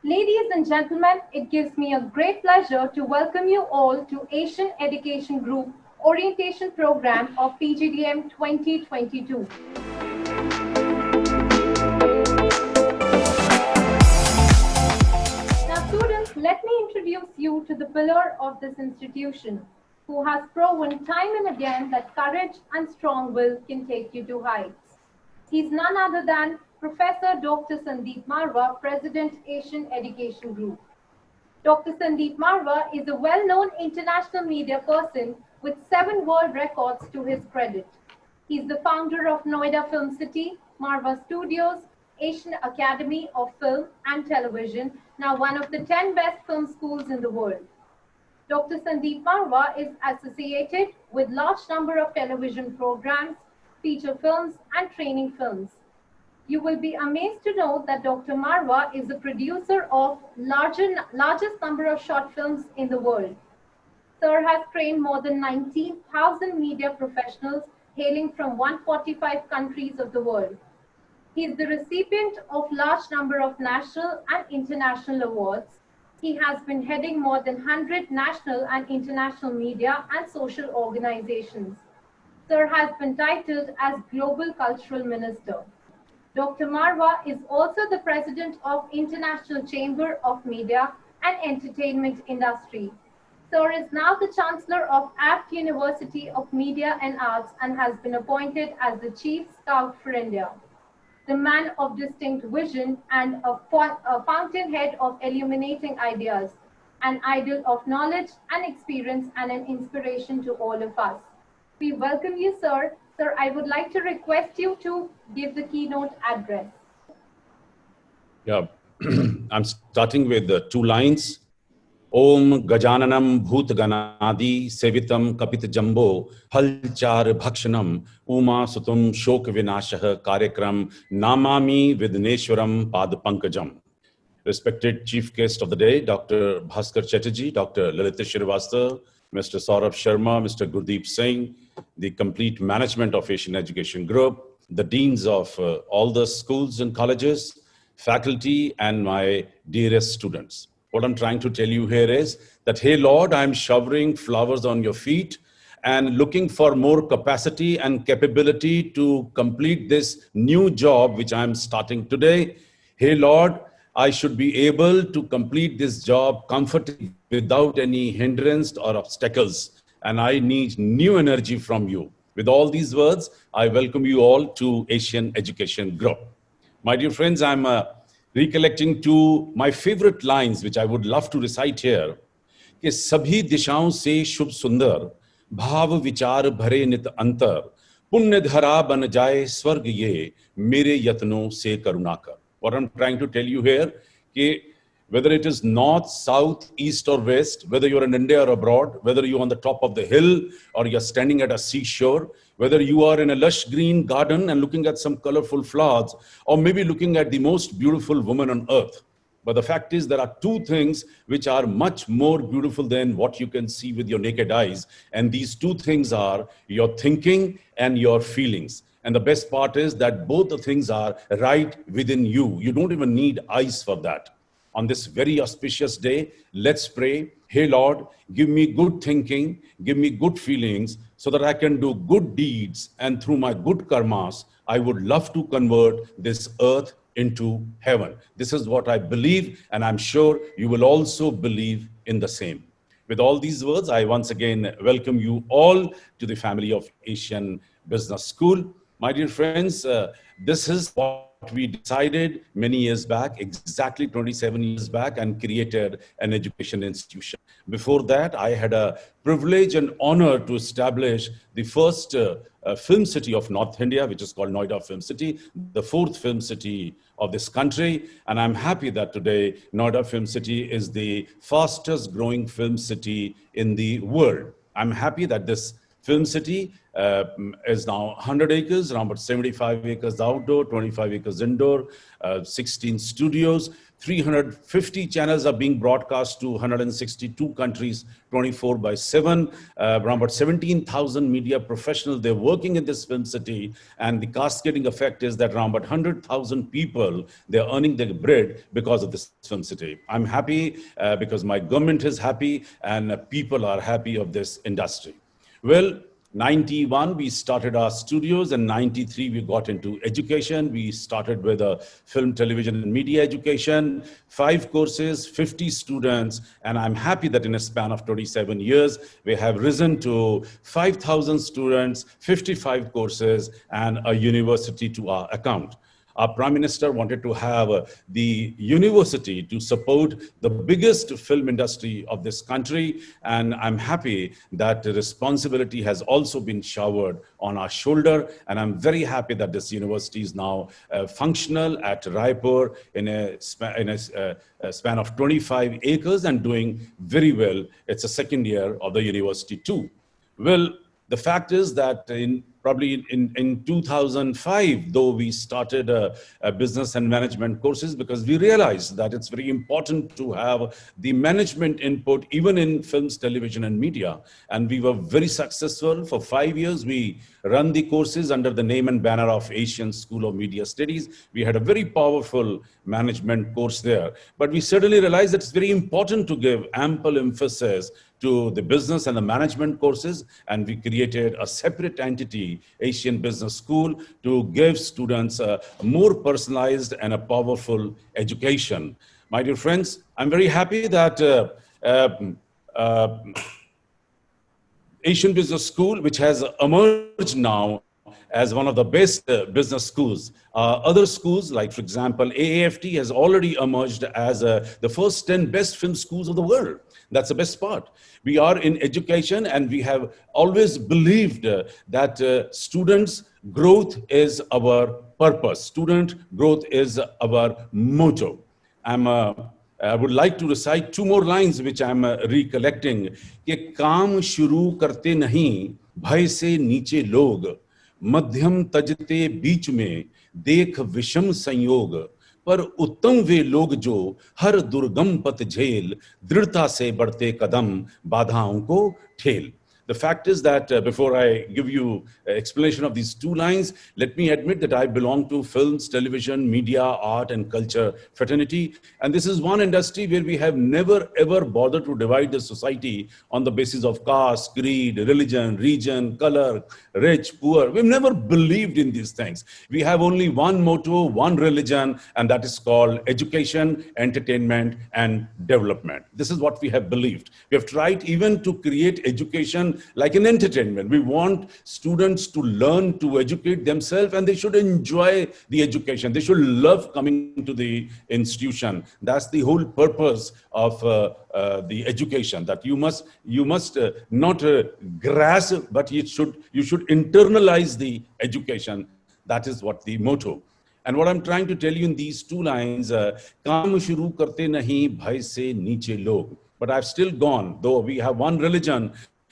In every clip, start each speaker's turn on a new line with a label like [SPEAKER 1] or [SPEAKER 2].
[SPEAKER 1] Ladies and gentlemen, it gives me a great pleasure to welcome you all to Asian Education Group Orientation Program of PGDM 2022. Now students, let me introduce you to the pillar of this institution, who has proven time and again that courage and strong will can take you to heights. He's none other than Professor Dr. Sandeep Marwa, President, Asian Education Group. Dr. Sandeep Marwa is a well-known international media person with 7 world records to his credit. He's the founder of Noida Film City, Marwa Studios, Asian Academy of Film and Television, now one of the 10 best film schools in the world. Dr. Sandeep Marwa is associated with large number of television programs, feature films and training films. You will be amazed to know that Dr. Marwa is the producer of largest number of short films in the world. Sir has trained more than 19,000 media professionals hailing from 145 countries of the world. He is the recipient of large number of national and international awards. He has been heading more than 100 national and international media and social organizations. Sir has been titled as Global Cultural Minister. Dr. Marwa is also the president of International Chamber of Media and Entertainment Industry. Sir is now the Chancellor of Abt University of Media and Arts and has been appointed as the Chief Scout for India. The man of distinct vision and a fountainhead of illuminating ideas, an idol of knowledge and experience and an inspiration to all of us. We welcome you, sir. Sir, I would like to request you to give the keynote address.
[SPEAKER 2] Yeah, I'm starting with the 2 lines. Om Gajananam Bhut Ganadi Sevitam Kapit Jambo Halchar Bhakshanam Uma Sutum Shok Vinashah Karyakram Namami Vidneshwaram Pad Pankajam. Respected Chief Guest of the Day, Dr. Bhaskar Chatterjee, Dr. Lalita Shrivastava, Mr. Saurabh Sharma, Mr. Gurdeep Singh, the complete management of Asian Education Group, the deans of all the schools and colleges, faculty, and my dearest students. What I'm trying to tell you here is that, hey Lord, I'm showering flowers on your feet and looking for more capacity and capability to complete this new job which I'm starting today. Hey Lord, I should be able to complete this job comfortably without any hindrance or obstacles. And I need new energy from you. With all these words, I welcome you all to Asian Education Group. My dear friends, I'm recollecting to my favorite lines, which I would love to recite here. कि सभी दिशाओं से शुभ सुंदर भाव विचार भरे नित अंतर पुण्य धरा बन जाए स्वर्ग ये मेरे यत्नों से करुणा कर. What I'm trying to tell you here, कि whether it is north, south, east or west, whether you're in India or abroad, whether you're on the top of the hill or you're standing at a seashore, whether you are in a lush green garden and looking at some colorful flowers, or maybe looking at the most beautiful woman on earth. But the fact is there are 2 things which are much more beautiful than what you can see with your naked eyes. And these 2 things are your thinking and your feelings. And the best part is that both the things are right within you. You don't even need eyes for that. On this very auspicious day, let's pray. Hey Lord, give me good thinking, give me good feelings so that I can do good deeds. And through my good karmas, I would love to convert this earth into heaven. This is what I believe, and I'm sure you will also believe in the same. With all these words, I once again welcome you all to the family of Asian Business School. My dear friends, this is what we decided many years back, exactly 27 years back, and created an education institution. Before that, I had a privilege and honor to establish the first film city of North India, which is called Noida Film City, the 4th film city of this country. And I'm happy that today Noida Film City is the fastest growing film city in the world. I'm happy that this film city is now 100 acres, around about 75 acres outdoor, 25 acres indoor, 16 studios, 350 channels are being broadcast to 162 countries, 24/7. Around about 17,000 media professionals, they're working in this film city. And the cascading effect is that around about 100,000 people, they're earning their bread because of this film city. I'm happy because my government is happy and people are happy of this industry. Well, 91, we started our studios, and 93, we got into education. We started with a film, television, and media education, 5 courses, 50 students, and I'm happy that in a span of 27 years, we have risen to 5,000 students, 55 courses, and a university to our account. Our Prime Minister wanted to have the university to support the biggest film industry of this country. And I'm happy that the responsibility has also been showered on our shoulder. And I'm very happy that this university is now functional at Raipur in a span of 25 acres and doing very well. It's the second year of the university too. Well, the fact is that probably in 2005, though we started a business and management courses, because we realized that it's very important to have the management input even in films, television, and media. And we were very successful. For 5 years, we run the courses under the name and banner of Asian School of Media Studies. We had a very powerful management course there. But we certainly realized that it's very important to give ample emphasis to the business and the management courses, and we created a separate entity, Asian Business School, to give students a more personalized and a powerful education. My dear friends, I'm very happy that Asian Business School, which has emerged now as one of the best business schools. Other schools, like for example, AAFT has already emerged as the first 10 best film schools of the world. That's the best part. We are in education, and we have always believed that students' growth is our purpose. Student growth is our motto. I would like to recite 2 more lines which I'm recollecting. कि काम शुरू करते नहीं भय से नीचे लोग, मध्यम तजते बीच में देख विषम संयोग, पर उत्तम वे लोग जो हर दुर्गम पथ झेल, दृढ़ता से बढ़ते कदम बाधाओं को ठेल. The fact is that before I give you an explanation of these 2 lines, let me admit that I belong to films, television, media, art, and culture fraternity. And this is one industry where we have never, ever bothered to divide the society on the basis of caste, creed, religion, region, color, rich, poor. We've never believed in these things. We have only one motto, one religion, and that is called education, entertainment, and development. This is what we have believed. We have tried even to create education like an entertainment. We want students to learn, to educate themselves, and they should enjoy the education. They should love coming to the institution. That's the whole purpose of the education, that you must not grasp, but you should internalize the education. That is what the motto. And what I'm trying to tell you in these 2 lines, काम शुरू करते नहीं भय से नीचे लोग. But I've still gone, though we have one religion,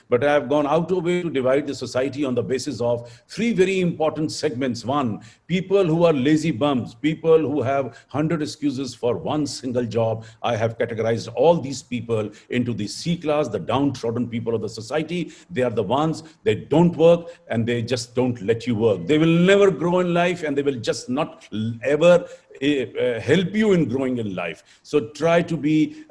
[SPEAKER 2] but I have gone out of way to divide the society on the basis of 3 very important segments. 1, people who are lazy bums, people who have 100 excuses for one single job. I have categorized all these people into the C class, the downtrodden people of the society. They are the ones, they don't work and they just don't let you work. They will never grow in life, and they will just not ever help you in growing in life. So try to be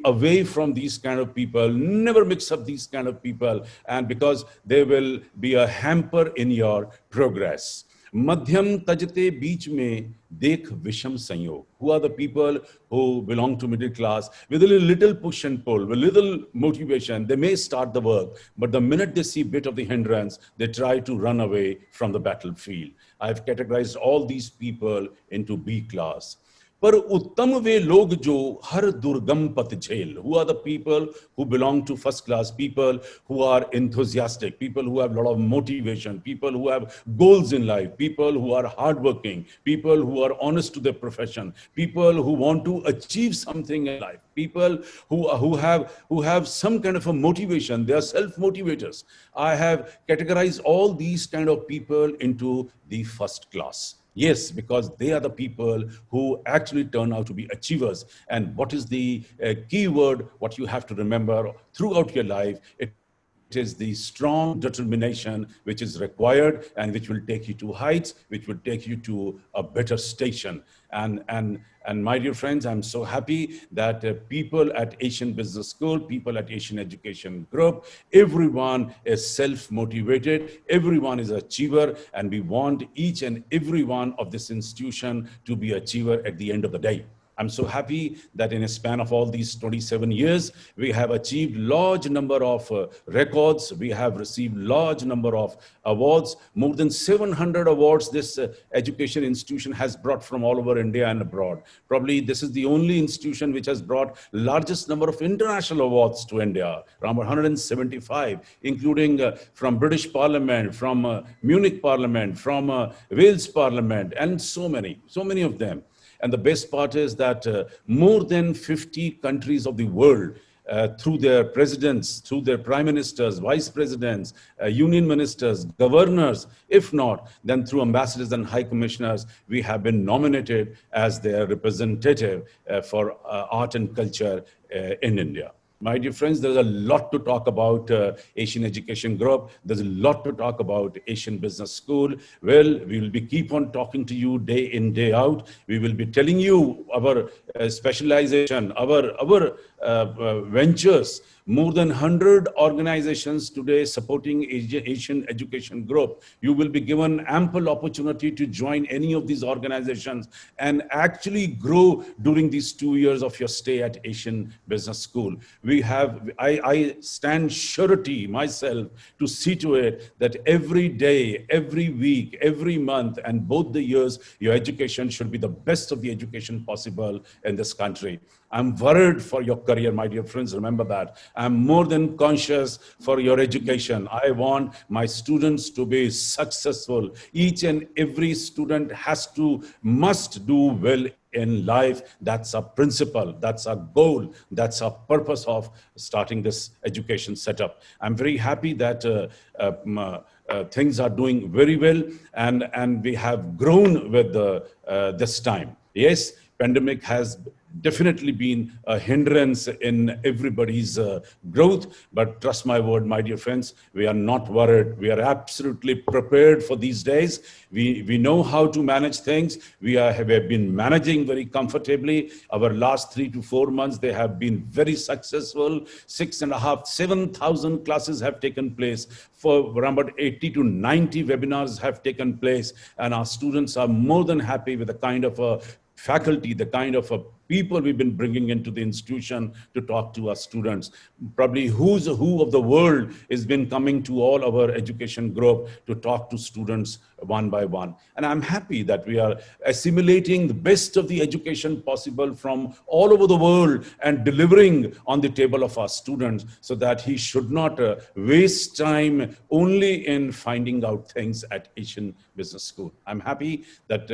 [SPEAKER 2] away from these kind of people. Never mix up these kind of people, and because they will be a hamper in your progress. Madhyam tajte beech mein dekh visham sanyog. Who are the people who belong to middle class with a little push and pull, with little motivation? They may start the work, but the minute they see a bit of the hindrance, they try to run away from the battlefield. I've categorized all these people into B class. पर उत्तम वे लोग जो हर दुर्गम पथ झेल. Who are the people who belong to first class? People who are enthusiastic, people who have a lot of motivation, people who have goals in life, people who are hardworking, people who are honest to their profession, people who want to achieve something in life, people who have some kind of a motivation. They are self-motivators. I have categorized all these kind of people into the first class. Yes, because they are the people who actually turn out to be achievers. And what is the key word, what you have to remember throughout your life? It is the strong determination which is required and which will take you to heights, which will take you to a better station. And my dear friends, I'm so happy that people at Asian Business School, people at Asian Education Group, everyone is self-motivated, everyone is an achiever, and we want each and every one of this institution to be achiever at the end of the day. I'm so happy that in a span of all these 27 years, we have achieved large number of records. We have received large number of awards. More than 700 awards this education institution has brought from all over India and abroad. Probably this is the only institution which has brought largest number of international awards to India, around 175, including from British Parliament, from Munich Parliament, from Wales Parliament, and so many of them. And the best part is that more than 50 countries of the world, through their presidents, through their prime ministers, vice presidents, union ministers, governors, if not, then through ambassadors and high commissioners, we have been nominated as their representative for art and culture in India. My dear friends, there's a lot to talk about Asian Education Group. There's a lot to talk about Asian Business School. Well, we will be keep on talking to you day in, day out. We will be telling you our specialization, our ventures. More than 100 organizations today supporting Asian Education Group. You will be given ample opportunity to join any of these organizations and actually grow during these 2 years of your stay at Asian Business School. I stand surety myself to see to it that every day, every week, every month, and both the years, your education should be the best of the education possible in this country. I'm worried for your career, my dear friends. Remember that. I'm more than conscious for your education. I want my students to be successful. Each and every student must do well in life. That's a principle, that's a goal, that's a purpose of starting this education setup. I'm very happy that things are doing very well, and we have grown with this time. Yes, pandemic has definitely been a hindrance in everybody's growth, but trust my word, my dear friends, we are not worried. We are absolutely prepared for these days. We know how to manage things. We have been managing very comfortably. Our last 3 to 4 months, they have been very successful. 6,500, 7,000 classes have taken place. For around about 80 to 90 webinars have taken place, and our students are more than happy with the kind of faculty, the kind of people we've been bringing into the institution to talk to our students. Probably who's who of the world has been coming to all our education group to talk to students one by one. And I'm happy that we are assimilating the best of the education possible from all over the world and delivering on the table of our students, so that he should not waste time only in finding out things at Asian Business School. I'm happy that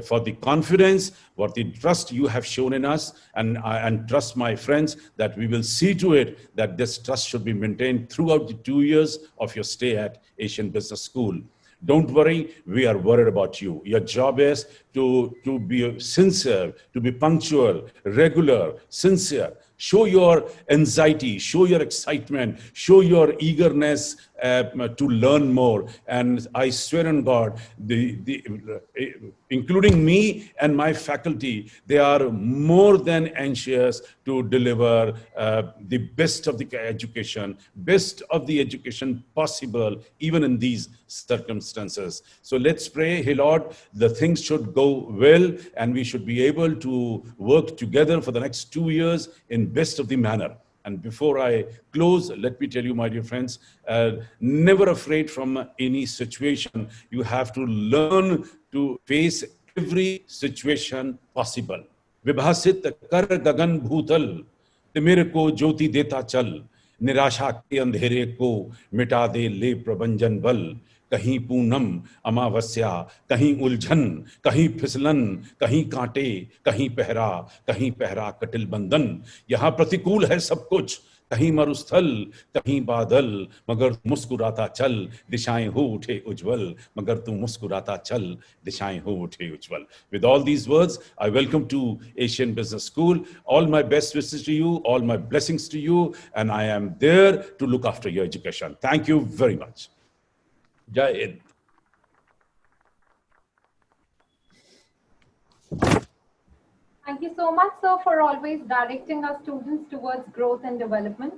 [SPEAKER 2] for the confidence, for the trust you have shown in us, and trust my friends that we will see to it that this trust should be maintained throughout the 2 years of your stay at Asian Business School. Don't worry, we are worried about you. Your job is to be sincere, to be punctual, regular, sincere. Show your anxiety, show your excitement, show your eagerness to learn more. And I swear on God, including me and my faculty, they are more than anxious to deliver the best of the education possible, even in these circumstances. So let's pray, hey Lord, the things should go well, and we should be able to work together for the next 2 years in best of the manner. And before I close, let me tell you, my dear friends, never afraid from any situation. You have to learn to face every situation possible. विभासित कर गगन भूतल, तिमिर को ज्योति देता चल, निराशा के अंधेरे को मिटा दे ले प्रभंजन बल. कहीं पूनम अमावस्या, कहीं उलझन, कहीं फिसलन, कहीं कांटे, कहीं पहरा कटिल बंधन. यहाँ प्रतिकूल है सब कुछ, कहीं मरुस्थल कहीं बादल मगर तू मुस्कुराता चल दिशाएं हो उठे उज्जवल मगर तू मुस्कुराता चल दिशाएं हो उठे उज्जवल. With all these words, I welcome to Asian Business School. All my best wishes to you, all my blessings to you, and I am there to look after your education. Thank you very much. Jai Hind.
[SPEAKER 1] Thank you so much, sir, for always directing our students towards growth and development.